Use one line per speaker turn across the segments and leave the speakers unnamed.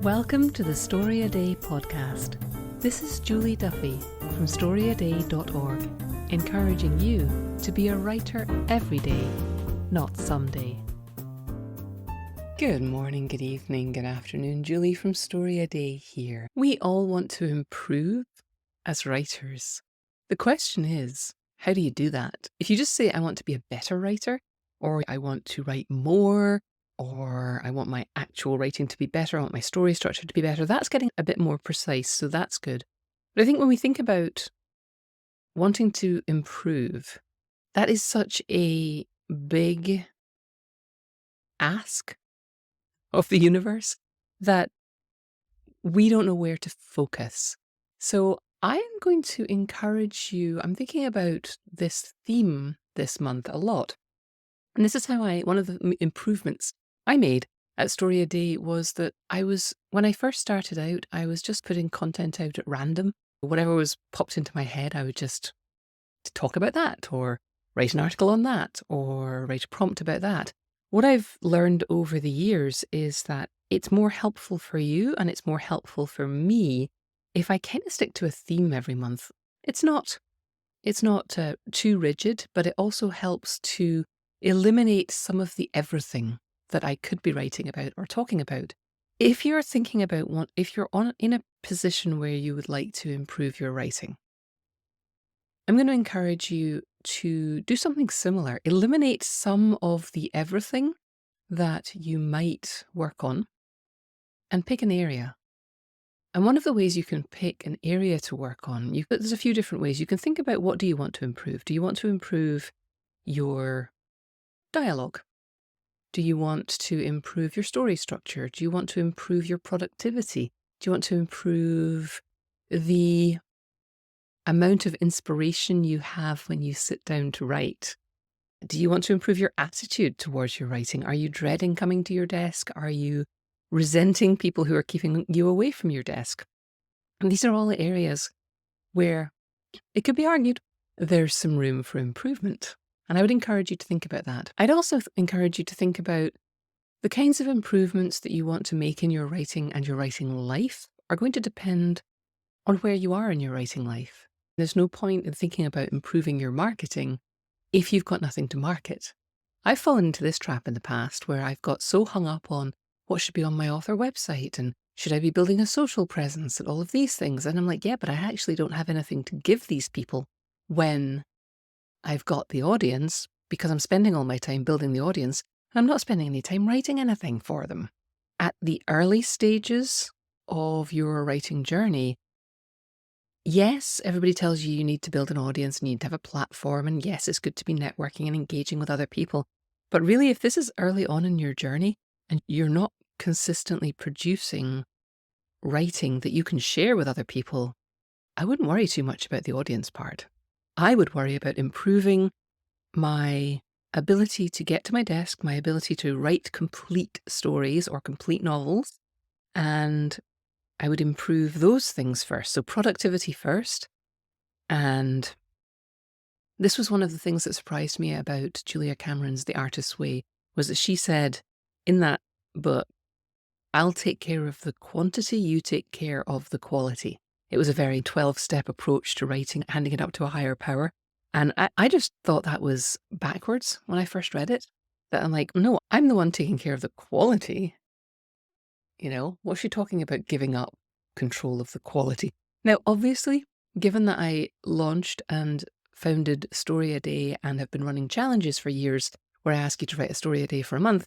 Welcome to the Story A Day podcast. This is Julie Duffy from storyaday.org, encouraging you to be a writer every day, not someday. Good morning, good evening, good afternoon. Julie from Story A Day here. We all want to improve as writers. The question is, how do you do that? If you just say, I want to be a better writer, or I want to write more, or I want my actual writing to be better, I want my story structure to be better, that's getting a bit more precise, so that's good. But I think when we think about wanting to improve, that is such a big ask of the universe that we don't know where to focus. So I am going to encourage you, I'm thinking about this theme this month a lot. And this is how one of the improvements I made at Story A Day was that when I first started out, I was just putting content out at random. Whatever was popped into my head, I would just talk about that, or write an article on that, or write a prompt about that. What I've learned over the years is that it's more helpful for you and it's more helpful for me if I kind of stick to a theme every month. It's not too rigid, but it also helps to eliminate some of the everything that I could be writing about or talking about. If you're thinking about if you're in a position where you would like to improve your writing, I'm going to encourage you to do something similar. Eliminate some of the everything that you might work on and pick an area. And one of the ways you can pick an area to work on, there's a few different ways. You can think about, what do you want to improve? Do you want to improve your dialogue? Do you want to improve your story structure? Do you want to improve your productivity? Do you want to improve the amount of inspiration you have when you sit down to write? Do you want to improve your attitude towards your writing? Are you dreading coming to your desk? Are you resenting people who are keeping you away from your desk? And these are all areas where it could be argued there's some room for improvement. And I would encourage you to think about that. I'd also encourage you to think about the kinds of improvements that you want to make in your writing and your writing life are going to depend on where you are in your writing life. There's no point in thinking about improving your marketing if you've got nothing to market. I've fallen into this trap in the past where I've got so hung up on what should be on my author website and should I be building a social presence and all of these things. And I'm like, yeah, but I actually don't have anything to give these people when I've got the audience, because I'm spending all my time building the audience. I'm not spending any time writing anything for them. At the early stages of your writing journey, yes, everybody tells you need to build an audience and you need to have a platform. And yes, it's good to be networking and engaging with other people. But really, if this is early on in your journey and you're not consistently producing writing that you can share with other people, I wouldn't worry too much about the audience part. I would worry about improving my ability to get to my desk, my ability to write complete stories or complete novels, and I would improve those things first. So productivity first. And this was one of the things that surprised me about Julia Cameron's The Artist's Way, was that she said in that book, I'll take care of the quantity, you take care of the quality. It was a very 12-step approach to writing, handing it up to a higher power. And I just thought that was backwards when I first read it. That I'm like, no, I'm the one taking care of the quality. What's she talking about giving up control of the quality? Now, obviously, given that I launched and founded Story A Day and have been running challenges for years where I ask you to write a story a day for a month,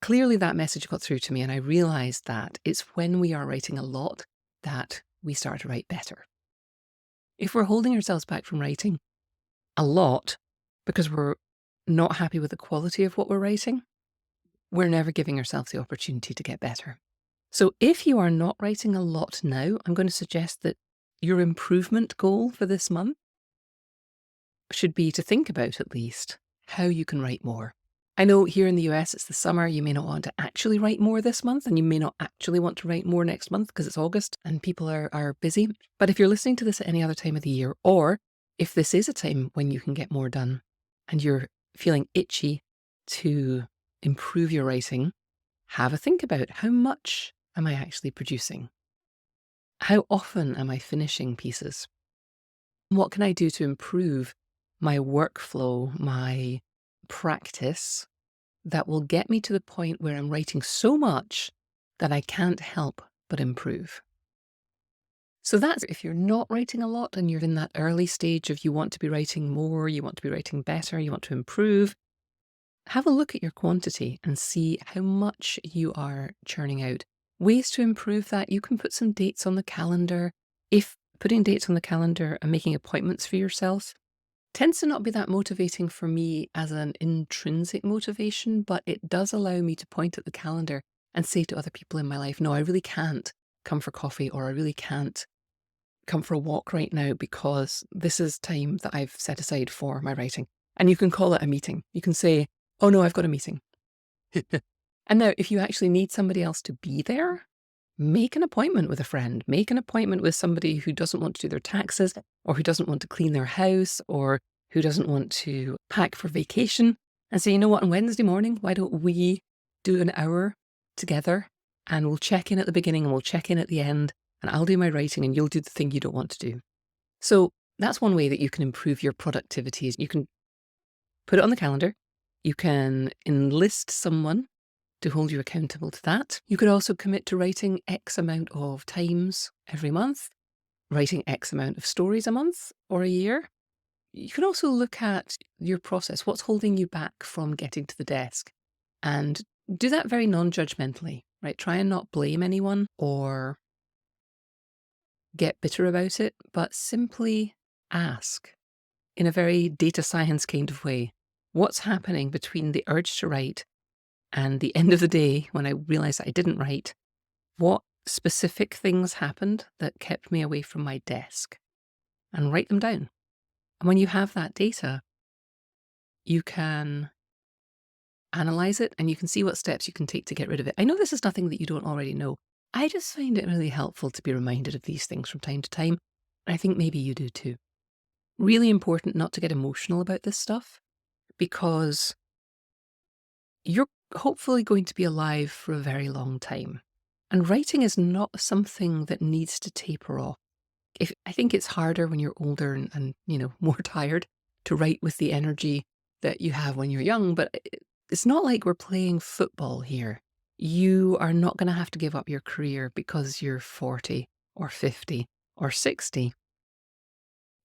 clearly that message got through to me, and I realized that it's when we are writing a lot that we start to write better. If we're holding ourselves back from writing a lot because we're not happy with the quality of what we're writing, we're never giving ourselves the opportunity to get better. So if you are not writing a lot now, I'm going to suggest that your improvement goal for this month should be to think about, at least, how you can write more. I know here in the US, it's the summer. You may not want to actually write more this month, and you may not actually want to write more next month because it's August and people are busy. But if you're listening to this at any other time of the year, or if this is a time when you can get more done and you're feeling itchy to improve your writing, have a think about how much am I actually producing? How often am I finishing pieces? What can I do to improve my workflow, my practice that will get me to the point where I'm writing so much that I can't help but improve? So that's if you're not writing a lot and you're in that early stage of you want to be writing more, you want to be writing better, you want to improve, have a look at your quantity and see how much you are churning out. Ways to improve that, you can put some dates on the calendar. If putting dates on the calendar and making appointments for yourself tends to not be that motivating for me as an intrinsic motivation, but it does allow me to point at the calendar and say to other people in my life, no, I really can't come for coffee, or I really can't come for a walk right now because this is time that I've set aside for my writing. And you can call it a meeting. You can say, oh no, I've got a meeting. And now if you actually need somebody else to be there, make an appointment with a friend, make an appointment with somebody who doesn't want to do their taxes, or who doesn't want to clean their house, or who doesn't want to pack for vacation, and say, you know what, on Wednesday morning, why don't we do an hour together, and we'll check in at the beginning and we'll check in at the end, and I'll do my writing and you'll do the thing you don't want to do. So that's one way that you can improve your productivity. Is you can put it on the calendar. You can enlist someone to hold you accountable to that. You could also commit to writing X amount of times every month, writing X amount of stories a month or a year. You can also look at your process, what's holding you back from getting to the desk, and do that very non-judgmentally, right? Try and not blame anyone or get bitter about it, but simply ask in a very data science kind of way, what's happening between the urge to write and the end of the day when I realized that I didn't write? What specific things happened that kept me away from my desk? And write them down. And when you have that data, you can analyze it and you can see what steps you can take to get rid of it. I know this is nothing that you don't already know. I just find it really helpful to be reminded of these things from time to time. And I think maybe you do too. Really important not to get emotional about this stuff, because you're hopefully going to be alive for a very long time. And writing is not something that needs to taper off. I think it's harder when you're older and more tired to write with the energy that you have when you're young, but it's not like we're playing football here. You are not going to have to give up your career because you're 40 or 50 or 60.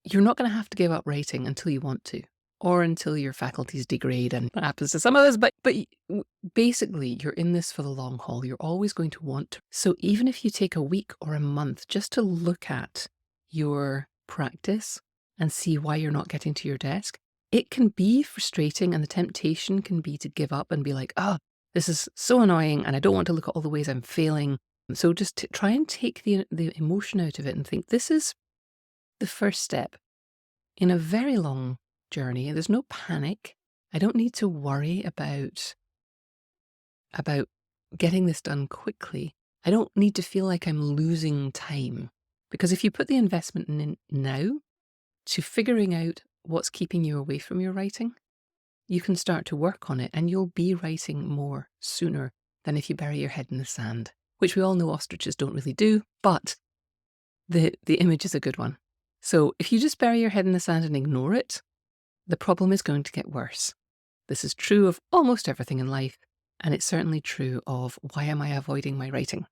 You're not going to have to give up writing until you want to, or until your faculties degrade, and what happens to some of us, but basically you're in this for the long haul. You're always going to want to. So even if you take a week or a month just to look at your practice and see why you're not getting to your desk, it can be frustrating, and the temptation can be to give up and be like, oh, this is so annoying and I don't want to look at all the ways I'm failing. So just try and take the emotion out of it and think, this is the first step in a very long journey. There's no panic. I don't need to worry about getting this done quickly. I don't need to feel like I'm losing time, because if you put the investment in now to figuring out what's keeping you away from your writing, you can start to work on it and you'll be writing more sooner than if you bury your head in the sand, which we all know ostriches don't really do, but the image is a good one. So if you just bury your head in the sand and ignore it, the problem is going to get worse. This is true of almost everything in life, and it's certainly true of why am I avoiding my writing?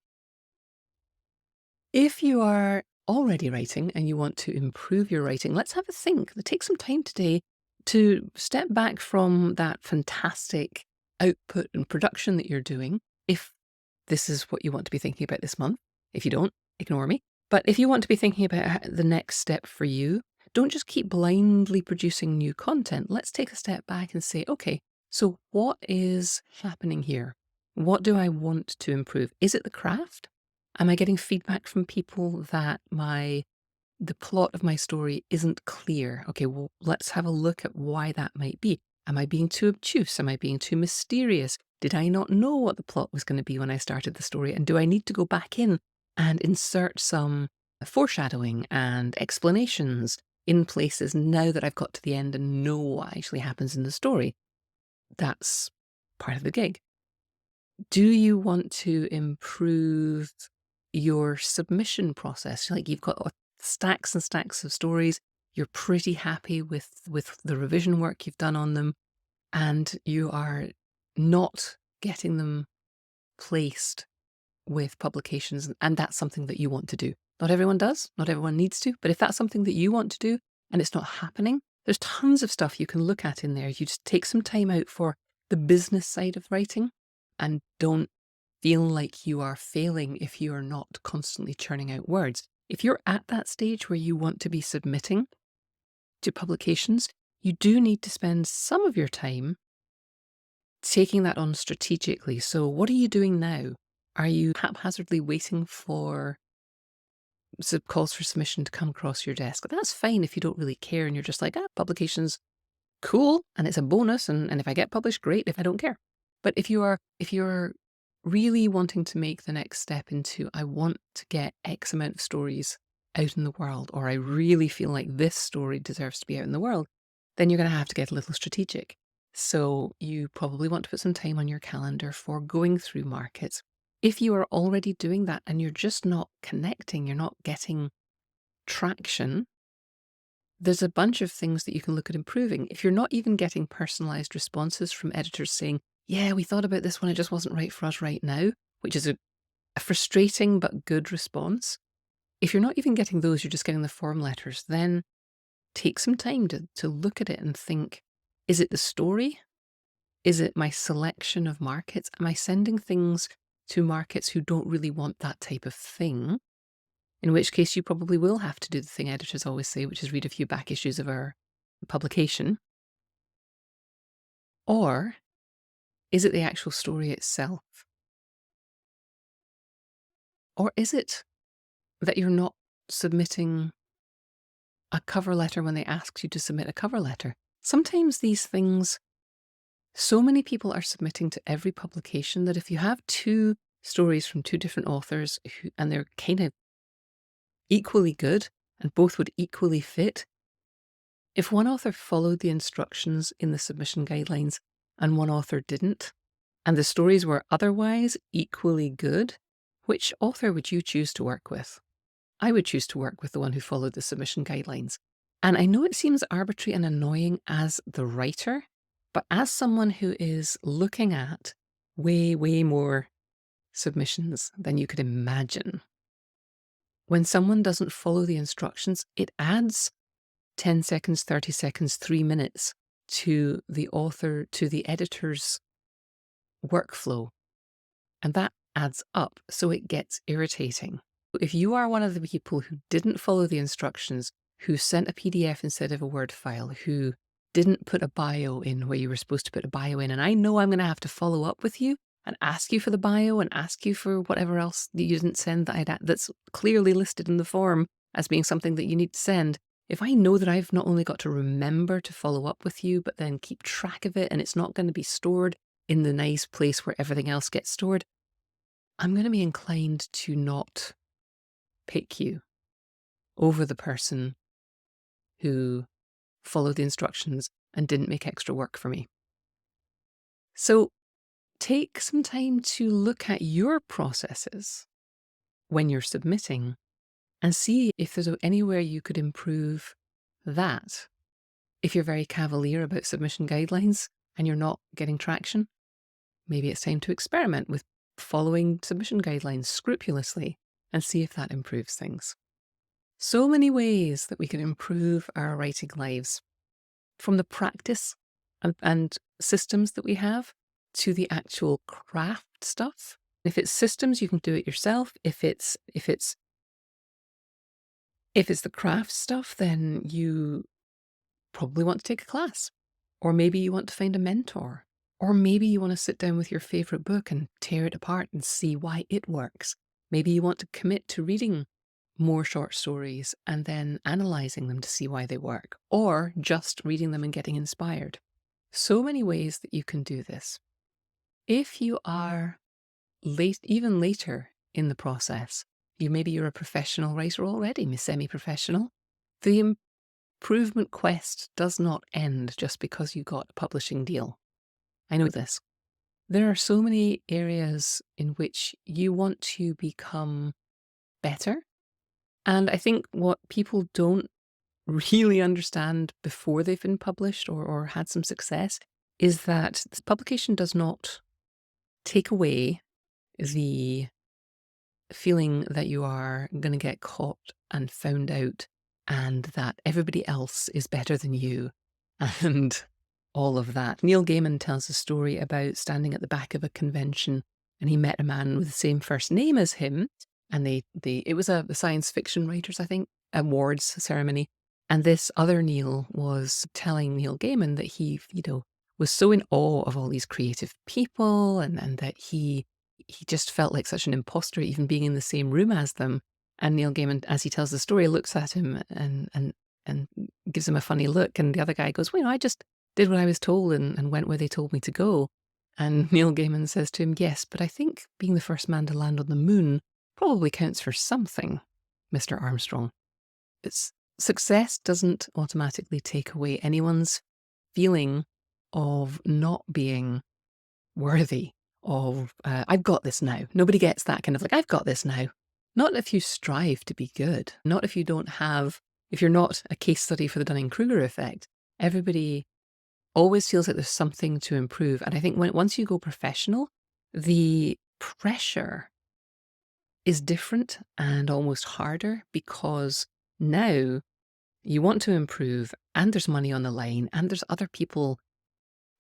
If you are already writing and you want to improve your writing, let's have a think. Take some time today to step back from that fantastic output and production that you're doing, if this is what you want to be thinking about this month. If you don't, ignore me. But if you want to be thinking about the next step for you, don't just keep blindly producing new content. Let's take a step back and say, okay, so what is happening here? What do I want to improve? Is it the craft? Am I getting feedback from people that the plot of my story isn't clear? Okay, well, let's have a look at why that might be. Am I being too obtuse? Am I being too mysterious? Did I not know what the plot was going to be when I started the story? And do I need to go back in and insert some foreshadowing and explanations in places now that I've got to the end and know what actually happens in the story? That's part of the gig. Do you want to improve your submission process? Like you've got stacks and stacks of stories, you're pretty happy with the revision work you've done on them, and you are not getting them placed with publications, and that's something that you want to do. Not everyone does, not everyone needs to, but if that's something that you want to do and it's not happening, there's tons of stuff you can look at in there. You just take some time out for the business side of writing and don't feel like you are failing if you are not constantly churning out words. If you're at that stage where you want to be submitting to publications, you do need to spend some of your time taking that on strategically. So what are you doing now? Are you haphazardly waiting for calls for submission to come across your desk? That's fine if you don't really care and you're just like, publications, cool, and it's a bonus, and if I get published, great. If I don't care. But if you're really wanting to make the next step into, I want to get X amount of stories out in the world, or I really feel like this story deserves to be out in the world, then you're going to have to get a little strategic. So you probably want to put some time on your calendar for going through markets. If you are already doing that and you're just not connecting, you're not getting traction, there's a bunch of things that you can look at improving. If you're not even getting personalized responses from editors saying, yeah, we thought about this one, it just wasn't right for us right now, which is a frustrating but good response. If you're not even getting those, you're just getting the form letters, then take some time to look at it and think, is it the story? Is it my selection of markets? Am I sending things to markets who don't really want that type of thing? In which case you probably will have to do the thing editors always say, which is read a few back issues of our publication. Or is it the actual story itself? Or is it that you're not submitting a cover letter when they ask you to submit a cover letter? Sometimes these things, so many people are submitting to every publication that if you have two stories from two different authors and they're kind of equally good and both would equally fit, if one author followed the instructions in the submission guidelines and one author didn't, and the stories were otherwise equally good, which author would you choose to work with? I would choose to work with the one who followed the submission guidelines. And I know it seems arbitrary and annoying as the writer, but as someone who is looking at way, way more submissions than you could imagine, when someone doesn't follow the instructions, it adds 10 seconds, 30 seconds, 3 minutes to the author, to the editor's workflow. And that adds up, so it gets irritating. If you are one of the people who didn't follow the instructions, who sent a PDF instead of a Word file, who didn't put a bio in where you were supposed to put a bio in, and I know I'm going to have to follow up with you and ask you for the bio and ask you for whatever else that you didn't send that's clearly listed in the form as being something that you need to send. If I know that I've not only got to remember to follow up with you, but then keep track of it and it's not going to be stored in the nice place where everything else gets stored, I'm going to be inclined to not pick you over the person who followed the instructions and didn't make extra work for me. So take some time to look at your processes when you're submitting and see if there's anywhere you could improve that. If you're very cavalier about submission guidelines and you're not getting traction, maybe it's time to experiment with following submission guidelines scrupulously and see if that improves things. So many ways that we can improve our writing lives, from the practice and systems that we have to the actual craft stuff. If it's systems, you can do it yourself. If it's the craft stuff, then you probably want to take a class, or maybe you want to find a mentor, or maybe you want to sit down with your favorite book and tear it apart and see why it works. Maybe you want to commit to reading more short stories and then analyzing them to see why they work, or just reading them and getting inspired. So many ways that you can do this. If you are even later in the process, maybe you're a professional writer already, semi-professional, the improvement quest does not end just because you got a publishing deal. I know this. There are so many areas in which you want to become better. And I think what people don't really understand before they've been published or had some success is that this publication does not take away the feeling that you are going to get caught and found out and that everybody else is better than you and all of that. Neil Gaiman tells a story about standing at the back of a convention and he met a man with the same first name as him. And it was a science fiction writers, I think, awards ceremony. And this other Neil was telling Neil Gaiman that he, was so in awe of all these creative people and that he just felt like such an imposter even being in the same room as them. And Neil Gaiman, as he tells the story, looks at him and gives him a funny look. And the other guy goes, well, I just did what I was told and went where they told me to go. And Neil Gaiman says to him, yes, but I think being the first man to land on the moon probably counts for something, Mr. Armstrong. Success doesn't automatically take away anyone's feeling of not being worthy of, I've got this now. Nobody gets that kind of like, I've got this now. Not if you strive to be good. Not if you don't have, if you're not a case study for the Dunning-Kruger effect. Everybody always feels like there's something to improve. And I think once you go professional, the pressure is different and almost harder because now you want to improve and there's money on the line and there's other people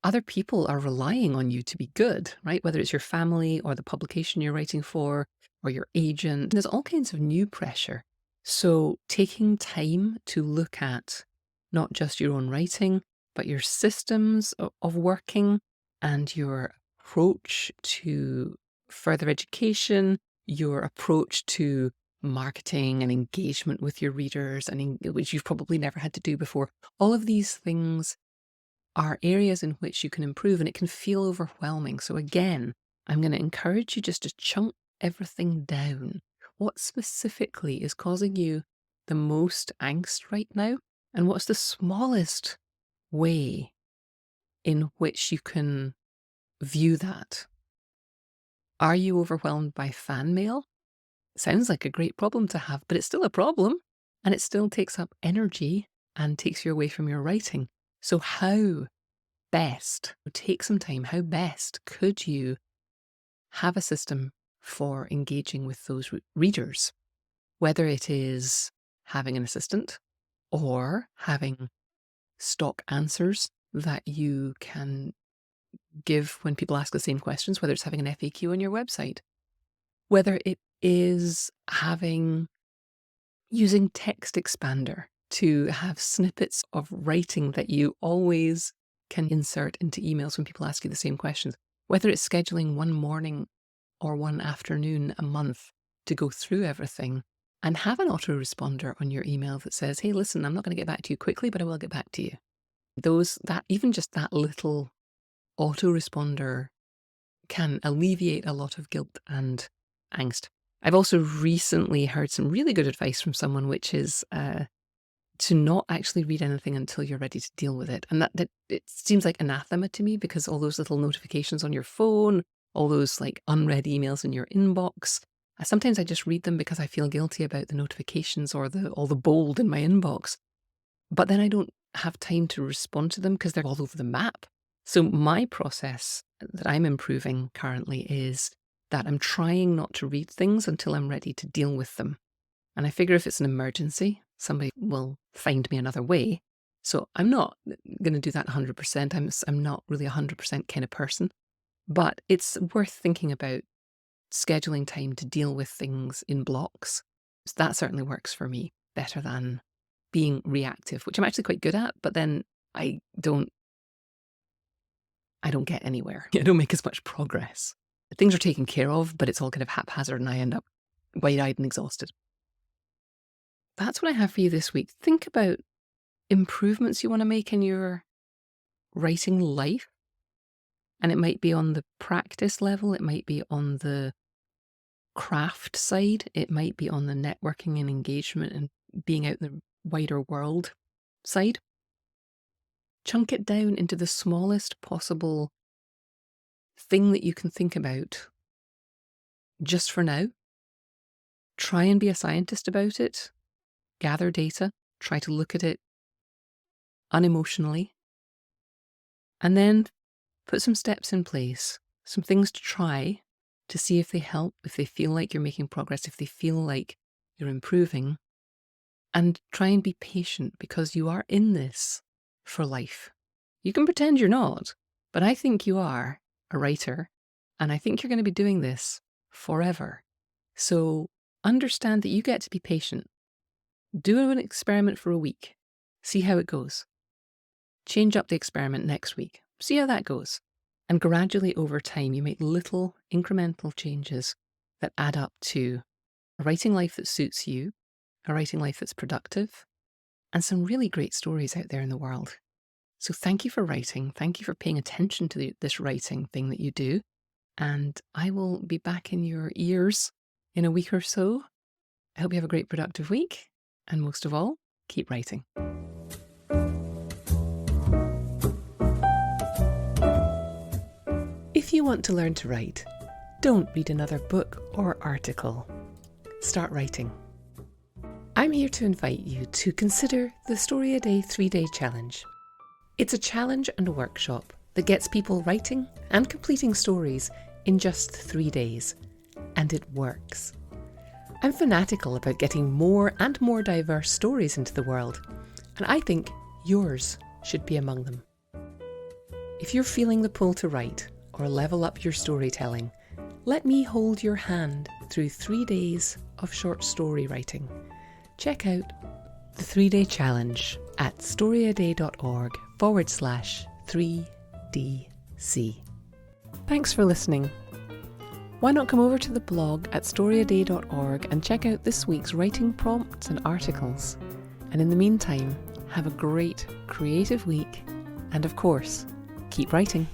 are relying on you to be good, right? Whether it's your family or the publication you're writing for or your agent, there's all kinds of new pressure. So taking time to look at not just your own writing, but your systems of working and your approach to further education, your approach to marketing and engagement with your readers, which you've probably never had to do before. All of these things are areas in which you can improve and it can feel overwhelming. So again, I'm going to encourage you just to chunk everything down. What specifically is causing you the most angst right now? And what's the smallest way in which you can view that? Are you overwhelmed by fan mail? Sounds like a great problem to have, but it's still a problem and it still takes up energy and takes you away from your writing. So how best, take some time, how best could you have a system for engaging with those readers? Whether it is having an assistant or having stock answers that you can give when people ask the same questions, whether it's having an FAQ on your website, whether it is using Text Expander to have snippets of writing that you always can insert into emails when people ask you the same questions, whether it's scheduling one morning or one afternoon a month to go through everything and have an autoresponder on your email that says, hey, listen, I'm not going to get back to you quickly, but I will get back to you. Even just that little autoresponder can alleviate a lot of guilt and angst. I've also recently heard some really good advice from someone, which is to not actually read anything until you're ready to deal with it. And that it seems like anathema to me because all those little notifications on your phone, all those like unread emails in your inbox, sometimes I just read them because I feel guilty about the notifications or all the bold in my inbox. But then I don't have time to respond to them because they're all over the map. So my process that I'm improving currently is that I'm trying not to read things until I'm ready to deal with them. And I figure if it's an emergency, somebody will find me another way. So I'm not going to do that 100%. I'm not really 100% kind of person. But it's worth thinking about scheduling time to deal with things in blocks. So that certainly works for me better than being reactive, which I'm actually quite good at, but then I don't get anywhere. I don't make as much progress. Things are taken care of, but it's all kind of haphazard and I end up wide-eyed and exhausted. That's what I have for you this week. Think about improvements you want to make in your writing life. And it might be on the practice level. It might be on the craft side. It might be on the networking and engagement and being out in the wider world side. Chunk it down into the smallest possible thing that you can think about just for now. Try and be a scientist about it. Gather data. Try to look at it unemotionally. And then put some steps in place, some things to try to see if they help, if they feel like you're making progress, if they feel like you're improving. And try and be patient, because you are in this for life. You can pretend you're not, but I think you are a writer, and I think you're going to be doing this forever. So understand that you get to be patient. Do an experiment for a week. See how it goes. Change up the experiment next week. See how that goes. And gradually over time, you make little incremental changes that add up to a writing life that suits you, a writing life that's productive, and some really great stories out there in the world. So thank you for writing. Thank you for paying attention to this writing thing that you do. And I will be back in your ears in a week or so. I hope you have a great productive week. And most of all, keep writing. If you want to learn to write, don't read another book or article. Start writing. I'm here to invite you to consider the Story a Day 3-Day Challenge. It's a challenge and a workshop that gets people writing and completing stories in just 3 days. And it works. I'm fanatical about getting more and more diverse stories into the world, and I think yours should be among them. If you're feeling the pull to write or level up your storytelling, let me hold your hand through 3 days of short story writing. Check out the 3-Day Challenge at storyaday.org/3DC. Thanks for listening. Why not come over to the blog at storyaday.org and check out this week's writing prompts and articles. And in the meantime, have a great creative week, and of course, keep writing.